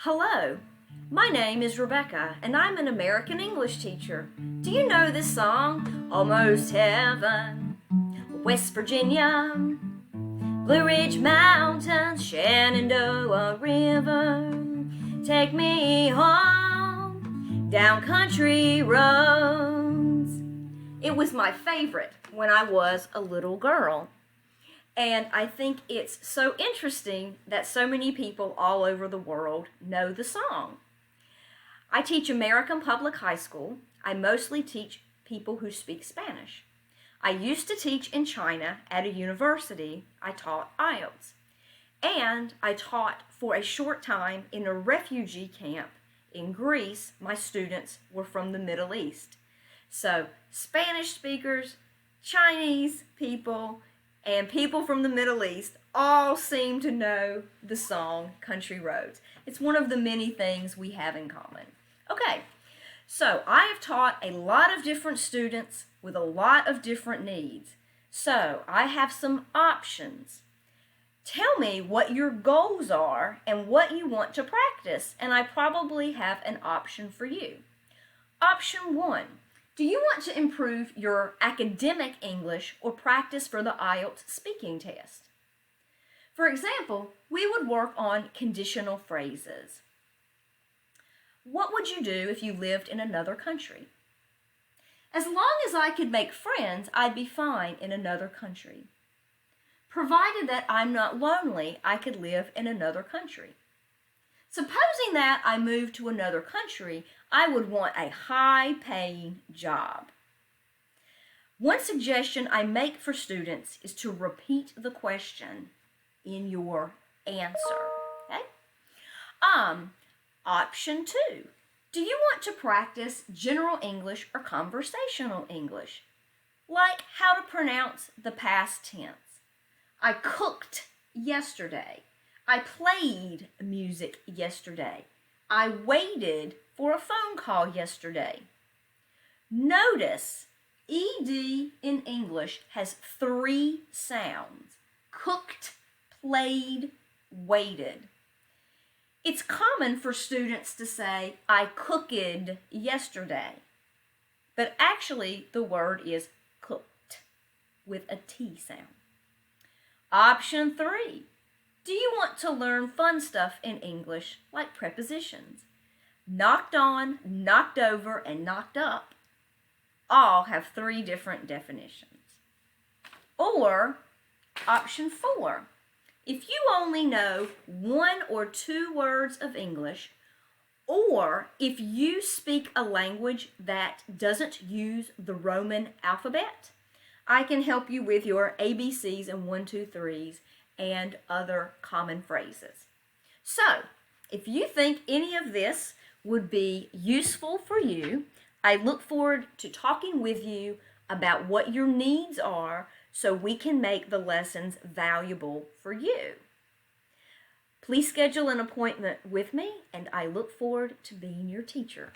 Hello, my name is Rebecca, and I'm an American English teacher. Do you know this song? Almost Heaven, West Virginia, Blue Ridge Mountains, Shenandoah River, take me home, down country roads. It was my favorite when I was a little girl. And I think it's so interesting that so many people all over the world know the song. I teach American Public High School. I mostly teach people who speak Spanish. I used to teach in China at a university. I taught IELTS. And I taught for a short time in a refugee camp in Greece. My students were from the Middle East. So Spanish speakers, Chinese people, and people from the Middle East all seem to know the song Country Roads. It's one of the many things we have in common. Okay, so I have taught a lot of different students with a lot of different needs. So I have some options. Tell me what your goals are and what you want to practice, and I probably have an option for you. Option 1. Do you want to improve your academic English or practice for the IELTS speaking test? For example, we would work on conditional phrases. What would you do if you lived in another country? As long as I could make friends, I'd be fine in another country. Provided that I'm not lonely, I could live in another country. Supposing that I moved to another country, I would want a high-paying job. One suggestion I make for students is to repeat the question in your answer. Okay? Option 2. Do you want to practice general English or conversational English? Like how to pronounce the past tense. I cooked yesterday. I played music yesterday. I waited for a phone call yesterday. Notice, ED in English has 3 sounds. Cooked, played, waited. It's common for students to say, I cooked yesterday. But actually, the word is cooked with a T sound. Option 3. Do you want to learn fun stuff in English, like prepositions? Knocked on, knocked over, and knocked up all have 3 different definitions. Or, option 4. If you only know 1 or 2 words of English, or if you speak a language that doesn't use the Roman alphabet, I can help you with your ABCs and 1, 2, 3s and other common phrases. So, if you think any of this would be useful for you, I look forward to talking with you about what your needs are so we can make the lessons valuable for you. Please schedule an appointment with me, and I look forward to being your teacher.